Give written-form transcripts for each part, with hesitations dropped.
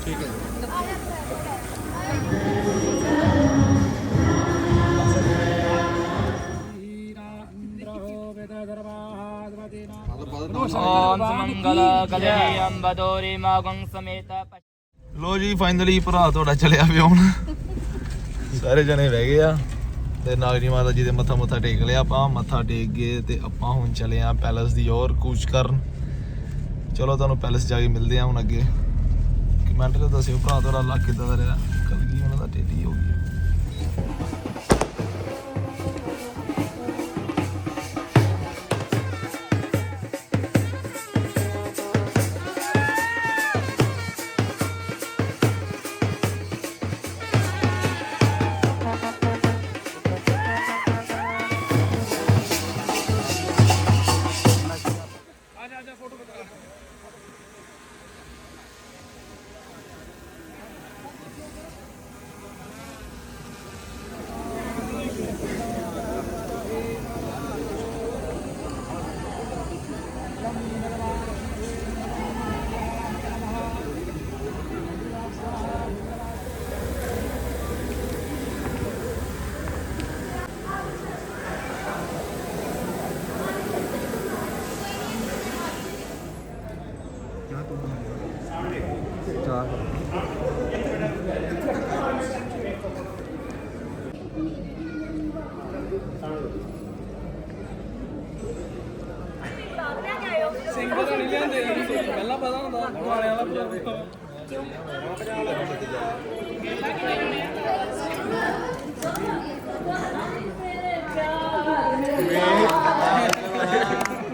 ठीक है ओम सुमंगल कल्याण बदोरी मागं समेत। ਲੋ ਜੀ ਫਾਈਨਲੀ ਭਰਾ ਤੁਹਾਡਾ ਚਲਿਆ ਪਿਆ ਹੁਣ ਸਾਰੇ ਜਣੇ ਬਹਿ ਗਏ ਆ ਤੇ ਨਾਗਰੀ ਮਾਤਾ ਜੀ ਦੇ ਮੱਥਾ ਟੇਕ ਲਿਆ ਆਪਾਂ ਮੱਥਾ ਟੇਕ ਗਏ ਤੇ ਆਪਾਂ ਹੁਣ ਚਲੇ ਆ ਪੈਲਸ ਦੀ ਔਰ ਕੂਚ ਕਰਨ। ਚਲੋ ਤੁਹਾਨੂੰ ਪੈਲਸ ਜਾ ਕੇ ਮਿਲਦੇ ਆ ਹੁਣ ਅੱਗੇ। ਕਮੈਂਟ ਤੇ ਦੱਸਿਓ ਭਰਾ ਤੁਹਾਡਾ ਲੱਗ ਕਿੱਦਾਂ ਦਾ ਰਿਹਾ। ਕਲਗੀ ਉਹਨਾਂ ਦਾ ਟੇਢੀ ਹੋ ਗਈ।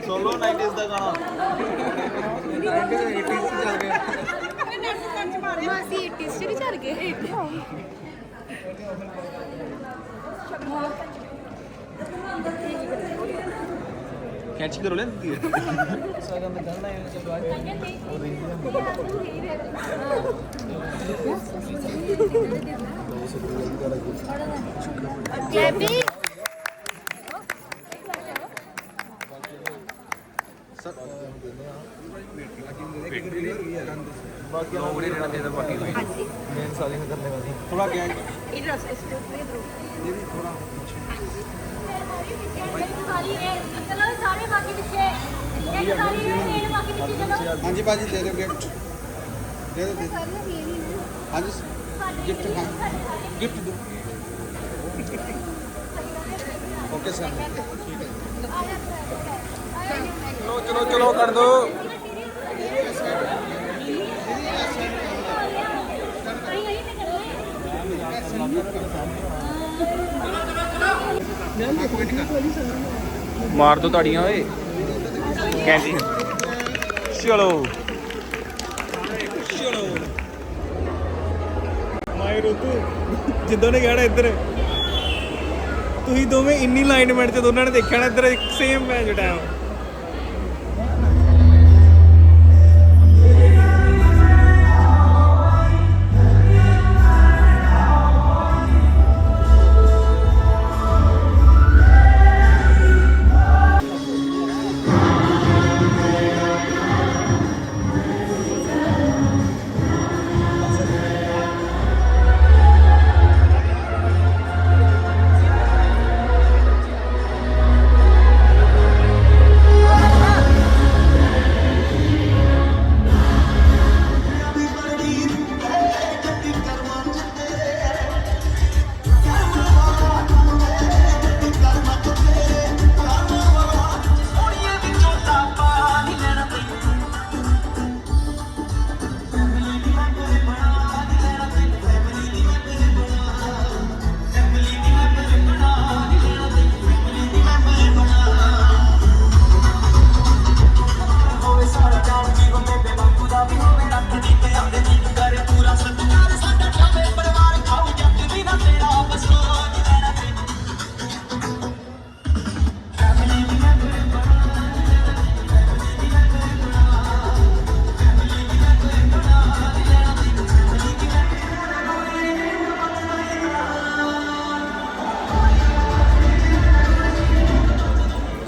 ਸੋਲੋ 90s ਦਾ ਗਾਣਾ ਮਾਸੀ 80s ਚ ਚੱਲ ਗਏ। ਕੈਚ ਕਰੋ ਲੈਂਦੀ ਹੈ सगम करना है जब ਗੈਬੀ ਬਾਕੀ ਉਹ ਬੜੀ ਰਹਿਣਾ ਚਾਹੀਦਾ ਬਾਕੀ ਮੇਨ ਸਾਰੀ ਕਰਨੇ ਵਾਲੀ ਥੋੜਾ ਗਿਆ ਇਧਰ इसको इधर ये भी थोड़ा सारी है चलो सारे बाकी पीछे एक सारी है बाकी पीछे चलो। हाँ जी भाजी दे दो गिफ्ट दे दो हाँ जी गिफ्ट हाँ गिफ्ट दो ओके सर चलो चलो चलो कर दो। मार दो ताड़ियां ओए कैंची चलो ਚਲੋ ਮਾਈ ਰੁਤੂ ਜਿੱਦੋਂ ਨੇ ਕਹਿਣਾ ਇੱਧਰ ਤੁਸੀਂ ਦੋਵੇਂ ਇੰਨੀ ਲਾਈਨਮੈਂਟ ਚ ਦੋਨਾਂ ਨੇ ਦੇਖਿਆ ਨਾ ਇੱਧਰ ਇੱਕ ਸੇਮ ਮੈਚ ਟਾਈਮ।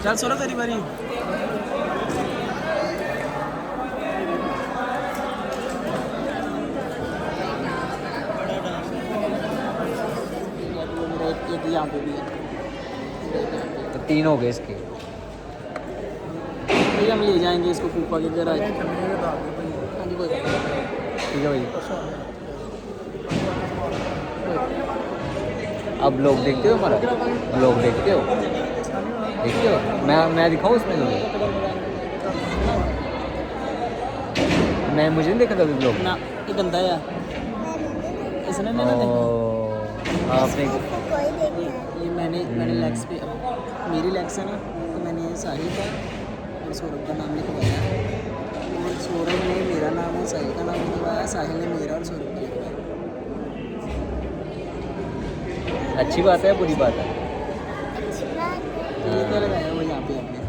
चल सोना तेरी बारी। यहाँ पे भी है। तो 3 हो गए इसके। तो हम ले जाएंगे इसको फूफा के घर आए। हाँ जी, कोई बात नहीं। ठीक है भाई। अब लोग देखते हो हमारा? लोग देखते हो? देखते हो? मैं दिखाऊँ उसमें तुम्हें? मैं मुझे नहीं देखा कभी ब्लॉग। ना ये गंदा है यार, इसने नहीं ना देखा। आपने ये मैंने लेग्स पे, मेरी लेग्स है ना, तो मैंने साहिल का और सौरभ का नाम लिखवाया। और सौरभ ने मेरा नाम और साहिल का नाम लिखवाया, साहिल ने मेरा और सौरभ का लिखवाया। अच्छी बात है बुरी बात है? ये क्या लगाया वो यहाँ पे आपने?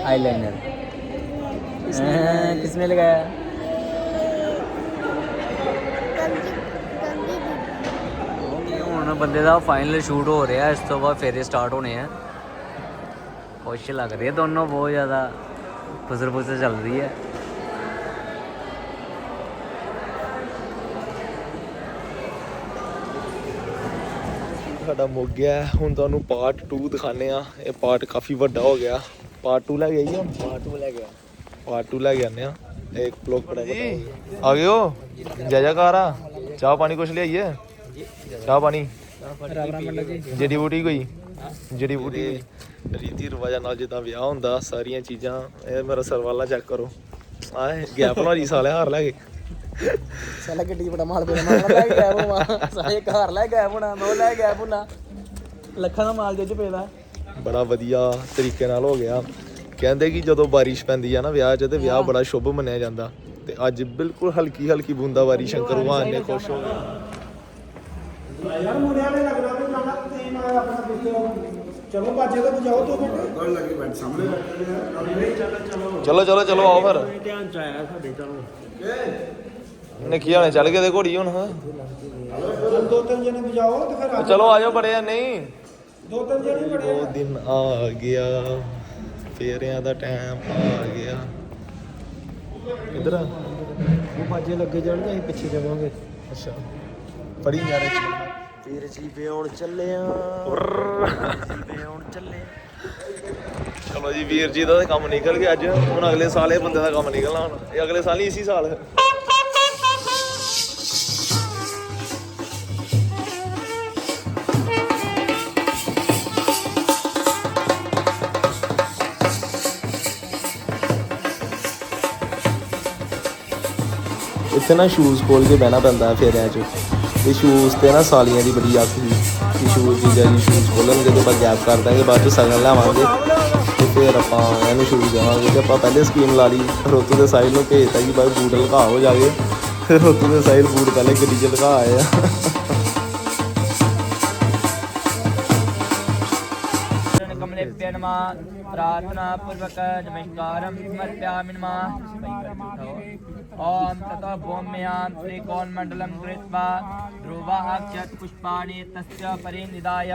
आईलाइनर इसने किसने लगाया? ਹੁਣ ਬੰਦੇ ਦਾ ਫਾਈਨਲ ਸ਼ੂਟ ਹੋ ਰਿਹਾ, ਇਸ ਤੋਂ ਬਾਅਦ ਫੇਰੇ ਸਟਾਰਟ ਹੋਣੇ ਆ। ਖੁਸ਼ ਲੱਗ ਰਹੀ ਹੈ ਦੋਨੋਂ, ਬਹੁਤ ਜ਼ਿਆਦਾ ਫੁਸਰ ਫੁਸਰ ਚੱਲ ਰਹੀ ਹੈ। ਸਾਡਾ ਮੁੱਕ ਗਿਆ। ਹੁਣ ਤੁਹਾਨੂੰ ਪਾਰਟ 2 ਦਿਖਾਣੇ ਆ। ਇਹ ਪਾਰਟ ਕਾਫੀ ਵੱਡਾ ਹੋ ਗਿਆ। ਪਾਰਟ 2 ਲੈ ਕੇ ਆਈਏ ਹੁਣ। ਪਾਰਟ 2 ਲੈ ਕੇ ਆਉਂਦੇ ਆ। ਇੱਕ ਬਲੌਗ ਬੜਾ ਵੱਡਾ ਹੋ ਗਿਆ। ਆ ਗਏ ਹੋ? ਜੈ ਜੈਕਾਰ ਆ। ਚਾਹ ਪਾਣੀ ਕੁਛ ਲਿਆਈਏ? ਚਾਹ ਪਾਣੀ ਜੜੀ ਬੂਟੀ ਕੋਈ? ਜੜੀ ਬੂਟੀ ਰੀਤੀ ਰਿਵਾਜਾਂ ਨਾਲ ਜਿੱਦਾਂ ਵਿਆਹ ਹੁੰਦਾ, ਸਾਰੀਆਂ ਚੀਜ਼ਾਂ। ਇਹ ਮੇਰਾ ਸਰਵਾਲਾ ਚੈੱਕ ਕਰੋ। ਆਏ ਗਿਆ ਭਲਵਾਰੀ ਸਾਲੇ ਹਾਰ ਲੈ ਕੇ। ਸਾਲਾ ਗੱਡੀ 'ਚ ਬੜਾ ਮਾਲ ਪਿਆ, ਮਾਲ ਲੈ ਕੇ ਗਾਇਬ ਹੋਣਾ, ਸਾਰੇ ਘਰ ਲੈ ਗਾਇਬ ਹੋਣਾ, ਮੈਂ ਲੈ ਗਾਇਬ ਹੋਣਾ, ਲੱਖਾਂ ਦਾ ਮਾਲ ਜੇ ਪੇਦਾ। ਬੜਾ ਵਧੀਆ ਤਰੀਕੇ ਨਾਲ ਹੋ ਗਿਆ। ਕਹਿੰਦੇ ਕਿ ਜਦੋਂ ਬਾਰਿਸ਼ ਪੈਂਦੀ ਆ ਨਾ ਵਿਆਹ 'ਚ, ਤੇ ਵਿਆਹ ਬੜਾ ਸ਼ੁਭ ਮੰਨਿਆ ਜਾਂਦਾ। ਤੇ ਅੱਜ ਬਿਲਕੁਲ ਹਲਕੀ ਹਲਕੀ ਬੂੰਦਾਬਾਰੀ ਸ਼ੰਕਰ ਭਗਵਾਨ ਨੇ ਖੁਸ਼ ਹੋ ਗਏ। ਯਾਰ ਮੁੰਡਿਆਂ ਨੇ ਲੱਗਦਾ ਤੇ ਨਾ ਤੇ ਆਪਣਾ ਪਿੱਛੇ ਚਲੋ ਬਾਜੇ ਤੇ ਬਜਾਓ ਤੋ ਗੱਲ ਲੱਗੀ ਬੈਠ ਸਾਹਮਣੇ ਚਲੋ ਆਓ ਫਿਰ। ਧਿਆਨ ਚ ਆਇਆ ਸਾਡੇ। ਚਲੋ ਨਿੱਕੀਆਂ ਨੇ ਚੱਲ ਗਏ ਤੇ ਘੋੜੀ ਹੁਣ। ਦੋ ਤਿੰਨ ਜਣੇ ਬਜਾਓ ਤੇ ਫਿਰ ਚਲੋ ਆਜੋ ਬੜੇ ਆ। ਨਹੀਂ ਦੋ ਤਿੰਨ ਜਣੇ ਬੜੇ ਉਹ ਦਿਨ ਆ ਗਿਆ, ਫੇਰਿਆਂ ਦਾ ਟਾਈਮ ਆ ਗਿਆ। ਕਿੱਧਰ ਆ? ਉਹ ਬਾਜੇ ਲੱਗੇ ਜਾਣਗੇ, ਅਸੀਂ ਪਿੱਛੇ ਜਾਵਾਂਗੇ। ਅੱਛਾ ਫੜੀ ਯਾਰ ਇੱਕ ਵੀਰ ਜੀ ਵਿਆਉਣ ਚੱਲੇ ਆ। ਚਲੋ ਜੀ, ਵੀਰ ਜੀ ਦਾ ਤਾਂ ਕੰਮ ਨਿਕਲ ਗਿਆ ਅੱਜ। ਹੁਣ ਅਗਲੇ ਸਾਲ ਇਹ ਬੰਦੇ ਦਾ ਕੰਮ ਨਿਕਲਣਾ। ਹੁਣ ਇਹ ਅਗਲੇ ਸਾਲ ਨਹੀਂ, ਇਸੀ ਸਾਲ। ਇੱਥੇ ਨਾ ਸ਼ੂਜ਼ ਖੋਲ ਕੇ ਬਹਿਣਾ ਪੈਂਦਾ ਫੇਰਿਆਂ 'ਚ। ਇਹ ਸ਼ੂਜ਼ ਤੇ ਨਾ ਸਾਲੀਆਂ ਦੀ ਬੜੀ ਆਸ ਸੀ ਕਿ ਸ਼ੂਜ਼ ਜੀਜਾ ਜੀ ਸ਼ੂਜ਼ ਖੋਲਣਗੇ ਤੇ ਆਪਾਂ ਗੈਪ ਕਰ ਦਾਂਗੇ, ਬਾਅਦ 'ਚ ਸਗਨ ਲਿਆਵਾਂਗੇ ਤੇ ਫਿਰ ਆਪਾਂ ਇਹਨੂੰ ਸ਼ੂਜ਼ ਦੇਵਾਂਗੇ। ਤੇ ਆਪਾਂ ਪਹਿਲੇ ਸਕੀਮ ਲਾ ਲਈ, ਰੋਤੂ ਦੇ ਸਾਹਿਲ ਨੂੰ ਭੇਜਤਾ ਕਿ ਬਾਈ ਬੂਟ ਲਗਾ ਹੋ ਜਾਗੇ। ਫਿਰ ਰੋਤੂ ਦੇ ਸਾਹਿਲ ਬੂਟ ਪਹਿਲੇ ਗੱਡੀ 'ਚ ਲਗਾ ਆਏ ਆ। कमलेभ्य नमः। प्रार्थना पूर्वक नमस्कारं समर्पयामि नमः। ओम ततो भूम्यां श्रीकोणमण्डलं कृत्वा ध्रुवाक्षत पुष्पाणि तस्य परिनिधाय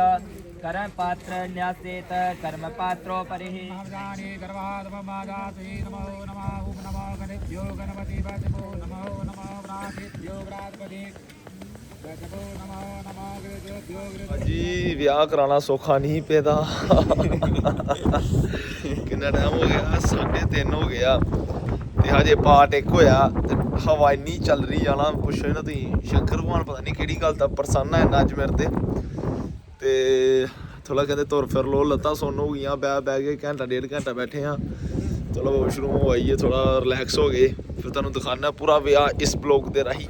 कर्मपात्र न्यासेत कर्मपात्रो परिः। ਜੀ ਵਿਆਹ ਕਰਾਉਣਾ ਸੌਖਾ ਨਹੀਂ ਪੈਦਾ। ਕਿੰਨਾ ਟਾਈਮ ਹੋ ਗਿਆ? 3:30 ਹੋ ਗਿਆ ਤੇ ਹਜੇ ਪਾਰਟ 1 ਹੋਇਆ ਤੇ ਹਵਾ ਇੰਨੀ ਚੱਲ ਰਹੀ ਆ ਨਾ, ਪੁੱਛੋ ਨਾ ਤੁਸੀਂ। ਸ਼ੰਕਰ ਭਗਵਾਨ ਪਤਾ ਨਹੀਂ ਕਿਹੜੀ ਗੱਲ ਦਾ ਪ੍ਰਸੰਨ ਹੈ ਅੱਜ ਮੇਰੇ ਤੇ ਥੋੜਾ ਕਹਿੰਦੇ ਤੁਰ ਫਿਰ ਲੋ, ਲੱਤਾਂ ਸੁੰਨ ਹੋ ਗਈਆਂ। ਬਹਿ ਕੇ ਘੰਟਾ ਡੇਢ ਘੰਟਾ ਬੈਠੇ ਆ। ਚਲੋ ਵਾਸ਼ਰੂਮ ਹੋ ਆਈਏ, ਥੋੜਾ ਰਿਲੈਕਸ ਹੋ ਗਏ, ਫਿਰ ਤੁਹਾਨੂੰ ਦਿਖਾਣਾ ਪੂਰਾ ਵਿਆਹ ਇਸ ਬਲੌਗ ਦੇ ਰਾਹੀਂ।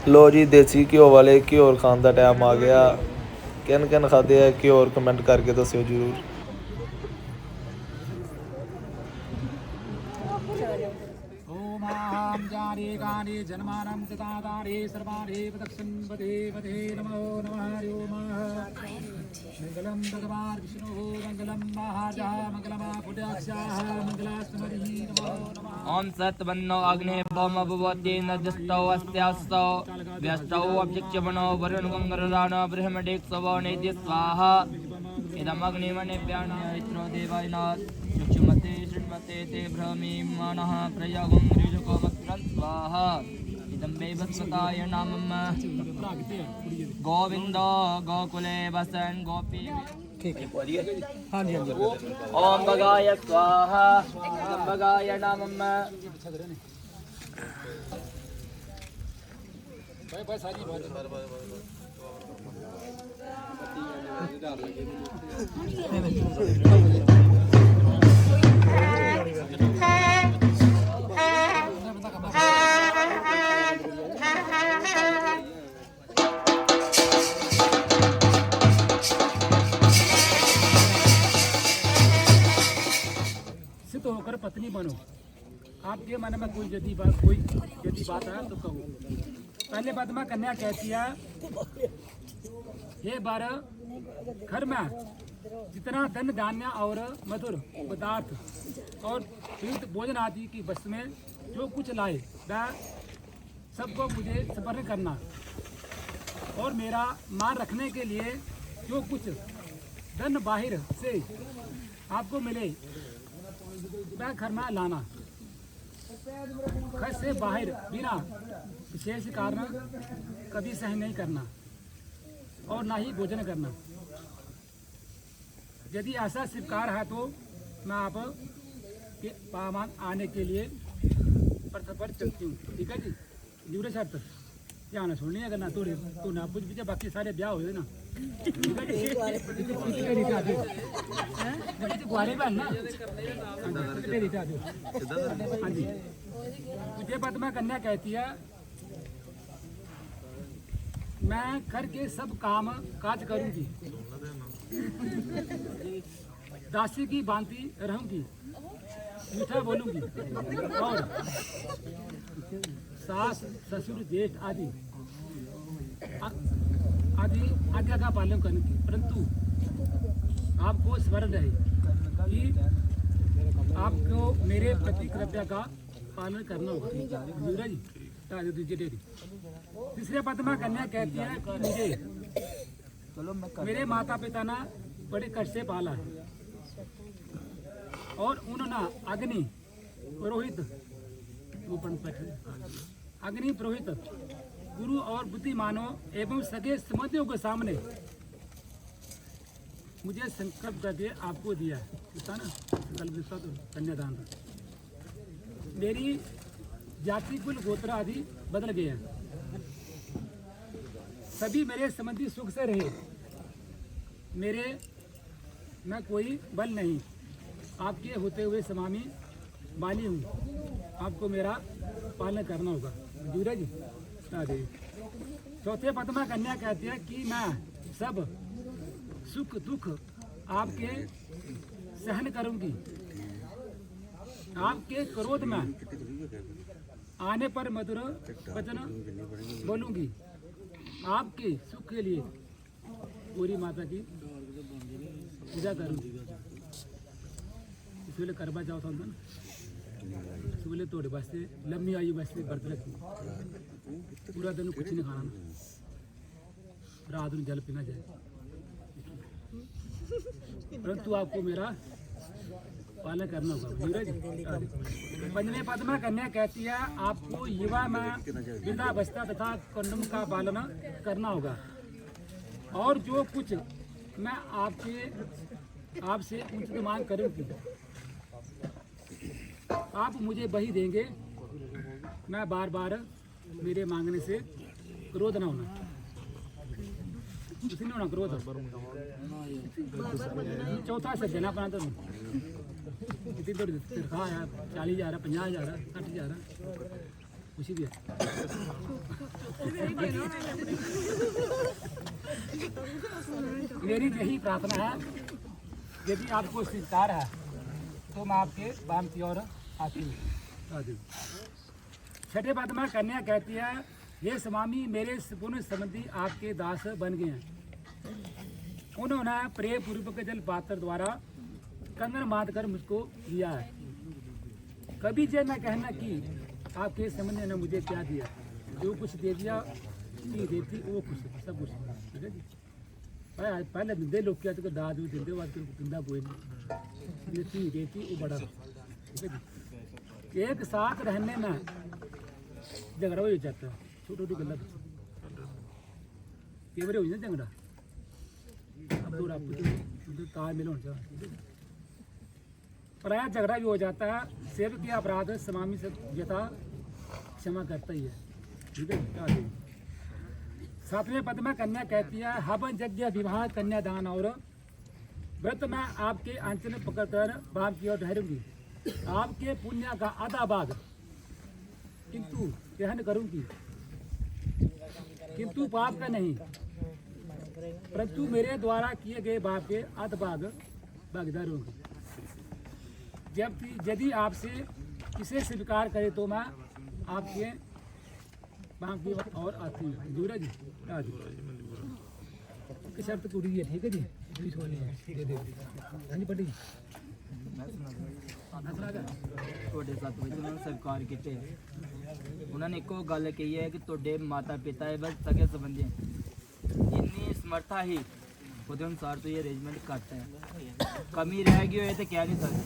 ਲੋ ਜੀ, ਦੇਸੀ ਘਿਓ ਵਾਲੇ ਘਿਓਰ ਖਾਣ ਦਾ ਟਾਈਮ ਆ ਗਿਆ। ਕਿਨ ਖਾਦੇ ਆ ਘਿਓਰ? ਕਮੈਂਟ ਕਰਕੇ ਦੱਸਿਓ ਜ਼ਰੂਰ। ओम जारे गाने जन्मानं तदारे सर्वारे प्रदक्षिणपते पते नमो नमः हरि ओम। मंगलम भगवान विष्णु मंगलम महाजा मंगलम पुण्याक्षाः मंगलास्मरि नमो नमः। ओम सत्वन्नो अग्ने भौमभुवते नजस्तौ अस्यास्तौ व्यस्तौ अभिक्षवनो वरुण गंगरराणो बृहमडेक्षवो नेद्य स्वाहा। इदमग्निमणिभ्यान्यत्रो देवायनात् चक्षुमते शृण्वते ते भ्रमीमानः प्रयागं ऋजुको सहस्रं स्वाहा इदं मे वत्सताय नामम गोविंद गोकुले वसन गोपी ओम भगाय स्वाहा ओम भगाय नामम सिद्ध होकर पत्नी बनो। आपके मन में कोई यदि बात है तो कहो। पहले पद्मा कन्या कहती है, हे बार घर में जितना धन धान्य और मधुर पदार्थ और पीत भोजन आदि की वस्तु में जो कुछ लाए वह सबको मुझे समर्पण करना, और मेरा मान रखने के लिए जो कुछ धन बाहर से आपको मिले वह घर में लाना। घर से बाहर बिना विशेष कारण कभी सहन नहीं करना और ना ही भोजन करना। यदि ऐसा स्वीकार है तो मैं आप के पामान आने के लिए पर चलती हूँ। ठीक है जी, जरूर शर्त ध्यान सुननी अगर ना तो ना कुछ भी, बाकी सारे ब्याह हुए ना। ठीक है जी, गुआरे बहन ना हाँ जी। मुझे पद्मा कन्या कहती है, मैं घर के सब काम काज करूंगी, दासी की भांति रहूंगी, मीठा बोलूंगी और सास ससुर ज्येष्ठ आदि आज्ञा का पालन करूंगी। परंतु आपको स्मरण रहे कि आपको मेरे प्रति कर्तव्य का पालन करना होगा। तीसरे पद्मा कन्या कहती है कि मुझे मेरे माता पिता ने बड़े कष्ट से पाला है और उन्होंने अग्नि पुरोहित गुरु और बुद्धिमानों एवं सगे समझियों के सामने मुझे संकल्प करके आपको दिया है ना, संकल्प कन्यादान। मेरी जाति कुल गोत्र आदि बदल गए हैं, सभी मेरे संबंधी सुख से रहे। मेरे मैं कोई बल नहीं, आपके होते हुए समामी बाली हूँ, आपको मेरा पालन करना होगा। जूरा जी राधे। चौथे पद्मा कन्या कहती है कि मैं सब सुख दुख आपके सहन करूंगी, आपके क्रोध में आने पर मधुर वचन बोलूंगी, आपके सुख के लिए पूरी माता की पूजा करूंगी। इसलिए करवा जाओ था ना, इसलिए तोड़े वास्ते लंबी आयु वास्ते व्रत रखी, पूरा दिन कुछ नहीं खाना, रात में जल पीना जाए। परंतु आपको मेरा पालन करना होगा। पंचमी पद्मा कन्या कहती है, आपको युवा में वृद्धावस्था तथा कंडम का पालन करना होगा, और जो कुछ मैं आपसे उचित मांग करूंगी आप मुझे वही देंगे। मैं बार बार मेरे मांगने से क्रोध ना होना, कुछ नहीं होना क्रोध। चौथा से देना अपना तो कितनी थोड़ी तनख्वाह है, 40,000 50,000 60,000 खुशी भी है। मेरी यही प्रार्थना है, यदि आपको स्वीकार है तो मैं आपके बाम की ओर आती हूँ। छठे पद्मा कन्या कहती है, हे स्वामी मेरे पूर्ण संबंधी आपके दास बन गए हैं। उन्होंने प्रेम पूर्वक जल पात्र द्वारा कंगन बांध कर मुझको दिया है। कभी ये न कहना कि आपके संबंधी ने मुझे क्या दिया, जो कुछ दे दिया देती वो कुछ सब कुछ। ठीक है जी, पहले दिंदे लोग क्या तो दाद भी दिंदे, बाद दिंदा कोई नहीं, देती वो बड़ा। ठीक है जी, एक साथ रहने में झगड़ा हो जाता है छोटी छोटी गल्ला कई बार हो जाता झगड़ा अब तो आपको तालमेल होना चाहिए पर आया झगड़ा भी हो जाता है सेव के अपराध समामी से यथा क्षमा करता ही है ठीक है। सातवें पद में कन्या कहती है हवन यज्ञ विवाह कन्यादान और व्रत में आपके आंचल पकड़कर बाप की ओर ठहरूंगी आपके पुण्य का आधा भाग किंतु ग्रहण करूंगी किंतु पाप का नहीं परंतु मेरे द्वारा किए गए बाप के आध भाग भागीदार होंगे। जबकि यदि आपसे इसे स्वीकार करे तो मैं आपके बाप की और आती हूँ दूरा जी की शर्त पूरी है ठीक है जी दे दे हाँ जी पंडित जी ਤੁਹਾਡੇ ਸੱਤ ਵਿੱਚ ਉਹਨਾਂ ਨੂੰ ਸਵੀਕਾਰ ਕੀਤੇ ਉਹਨਾਂ ਨੇ ਇੱਕੋ ਗੱਲ ਕਹੀ ਹੈ ਕਿ ਤੁਹਾਡੇ ਮਾਤਾ ਪਿਤਾ ਇਹ ਬਸ ਸਕੇ ਸੰਬੰਧੀ ਹੈ ਜਿੰਨੀ ਸਮਰਥਾ ਹੀ ਉਹਦੇ ਅਨੁਸਾਰ ਤੋਂ ਇਹ ਅਰੇਂਜਮੈਂਟ ਕਰਤਾ ਹੈ ਕਮੀ ਰਹਿ ਗਈ ਹੋਏ ਤੇ ਕਹਿ ਨਹੀਂ ਸਕਦੇ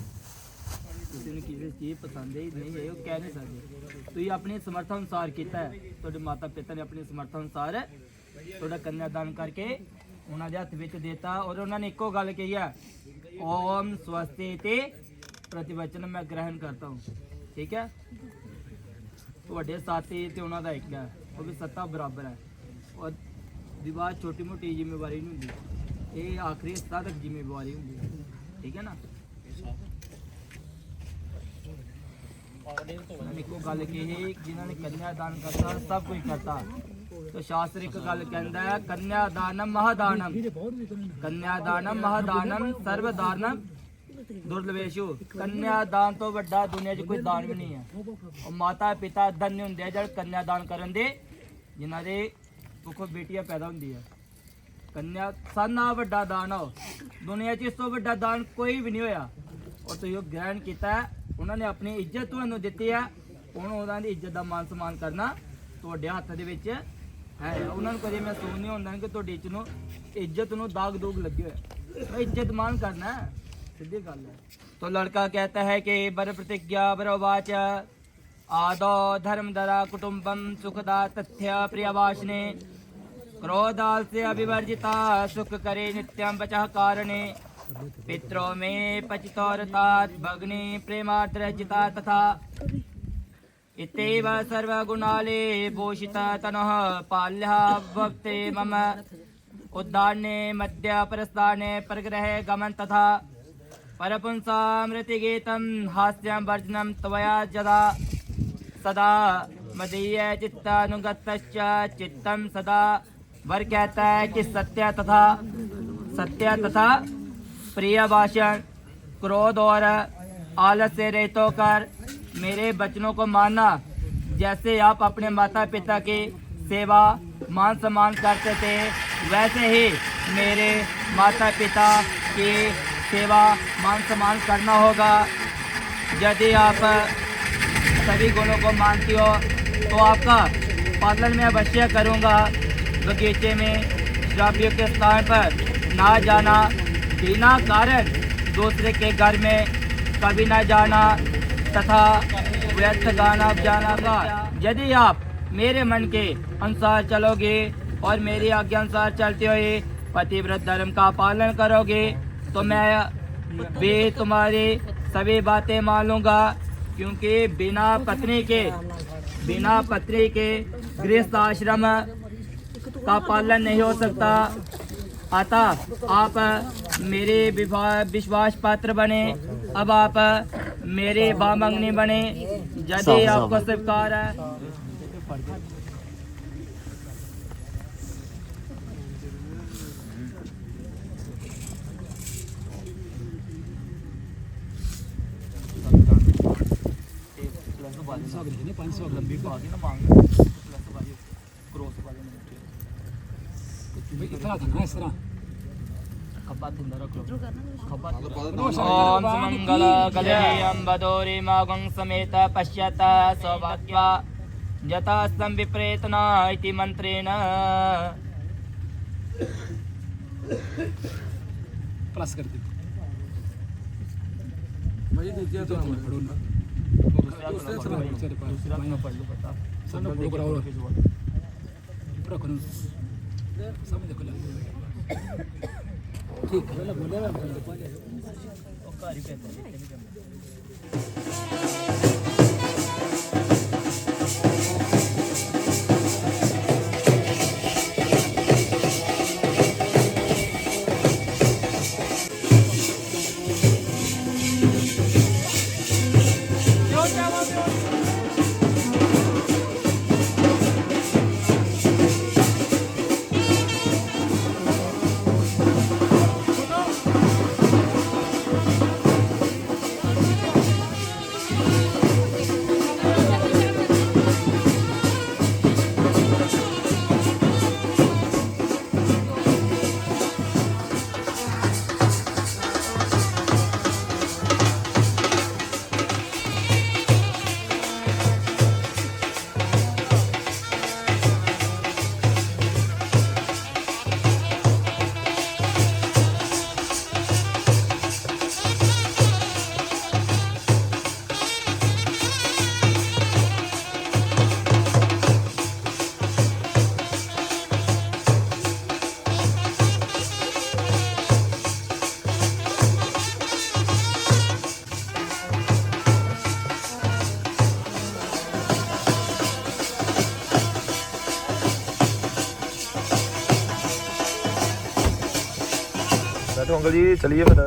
ਕਿਸੇ ਨੂੰ ਕਿਸੇ ਚੀਜ਼ ਪਸੰਦ ਹੀ ਨਹੀਂ ਹੈ ਉਹ ਕਹਿ ਨਹੀਂ ਸਕਦੇ ਤੁਸੀਂ ਆਪਣੀ ਸਮਰਥਾ ਅਨੁਸਾਰ ਕੀਤਾ ਹੈ ਤੁਹਾਡੇ ਮਾਤਾ ਪਿਤਾ ਨੇ ਆਪਣੀ ਸਮਰਥਾ ਅਨੁਸਾਰ ਤੁਹਾਡਾ ਕੰਨਿਆਦਾਨ ਕਰਕੇ ਉਹਨਾਂ ਦੇ ਹੱਥ ਵਿੱਚ ਦਿੱਤਾ ਔਰ ਉਹਨਾਂ ਨੇ ਇੱਕੋ ਗੱਲ ਕਹੀ ਹੈ ओम स्वस्ति ते प्रतिवचन मैं ग्रहण करता हूँ ठीक है। ਤੁਹਾਡੇ ਸਾਥੀ ਤੇ ਉਹਨਾਂ ਦਾ ਇੱਕ ਹੈ ਉਹ ਵੀ ਸੱਤਾ ਬਰਾਬਰ ਹੈ ਔਰ ਵਿਵਾਹ ਛੋਟੀ ਮੋਟੀ ਜ਼ਿੰਮੇਵਾਰੀ ਨਹੀਂ ਹੁੰਦੀ ਇਹ ਆਖਰੀ ਸਾਧਕ ਜ਼ਿੰਮੇਵਾਰੀ ਹੁੰਦੀ ਹੈ ਠੀਕ ਹੈ ਨਾ। ਉਹਨਾਂ ਨੇ ਇੱਕੋ ਗੱਲ ਕਹੀ ਜਿਨ੍ਹਾਂ ਨੇ ਕੰਨਿਆਦਾਨ ਕਰਤਾ ਸਭ ਕੁਝ ਕਰਤਾ तो शास्त्र एक गल कहता है कन्यादानम महादानम कन्यादानम महादानम सर्वदानम दुर्लभेशु कन्यादान तो वड्डा दुनिया च कोई दान भी नहीं है और माता पिता धन्य हुंदे जड़ कन्यादान करन दे जिन्हां दे कोई बेटियां पैदा हुंदी है कन्या साना वड्डा दान हो दुनिया च इस तो वड्डा दान कोई भी नहीं होया और तुसीं ओह ग्रहण कीता उन्होंने अपनी इज्जत तुहानूं दित्ती है हुण उन्हां दी इज्जत दा मान सम्मान करना तुहाडे हत्थ दे विच है। उन्होंने कदे महसूस नहीं होता कि तुहाडी इज्जत नूं दाग दूग लगे हुए इज्जत मान करना है सीधी गल है। तो लड़का कहता है कि बर प्रतिज्ञा बरोवाच आदो धर्मधरा कुटुंबम सुखदा तथ्य प्रियवासने क्रोधाल से अभिवर्जिता सुख करे नित्यम बचः कारणे पित्रो में पचितौरतात भग्नि प्रेमार्द्रजिता तथा इत्येव सर्वगुणाले भूषिता तनः पाल्यः भक्ते मम उद्दाने मध्य परस्ताने परग्रहे गमन तथा परपुंसामृतिगीतं हास्यं वर्जनं त्वया जदा सदा मदीय चित्तानुगतश्च चित्तं सदा वर कहता है कि सत्य तथा प्रिय भाषण क्रोध और आलस से रहित होकर मेरे बचनों को मानना जैसे आप अपने माता पिता की सेवा मान सम्मान करते थे वैसे ही मेरे माता पिता की सेवा मान सम्मान करना होगा। यदि आप सभी गुणों को मानती हो तो आपका पालन मैं अवश्य करूँगा। बगीचे में शराबियों के स्थान पर ना जाना बिना कारण दूसरे के घर में कभी ना जाना तथा व्यर्थ गाना बजाना का। यदि आप मेरे मन के अनुसार चलोगे और मेरी आज्ञा अनुसार चलते हुए पतिव्रत धर्म का पालन करोगे तो मैं भी तुम्हारी सभी बातें मान लूँगा क्योंकि बिना पत्नी के गृहस्थ आश्रम का पालन नहीं हो सकता। अतः आप मेरे विश्वास पात्र बने। अब आप मेरे बामंगनी बने यदि आपको स्वीकार है। लंबी पा के ना मांग प्लस वाली क्रॉस वाली इतना था ना इस तरह खब्बा थिंदा रख लो खब्बा ओम मंगल कलयं बदोरि मागं समेत पश्यत सौभाग्या जता स्तम विप्रेतना इति मंत्रेण प्लस कर दे मुझे दीजिए तो ਸਾਨੂੰ ਫੋਟੋ ਕਰਾਓ ਰੱਖੋ ਨੂੰ ਸਾਹਮਣੇ ਦੇਖੋ ਲੱਗ ਠੀਕ ਹੈ ਪਹਿਲਾਂ ਬੋਲਿਆ ਮੈਂ ਉਹ ਘਰ ਹੀ ਪੈਂਦਾ बैठो अंकल जी चलिए फिर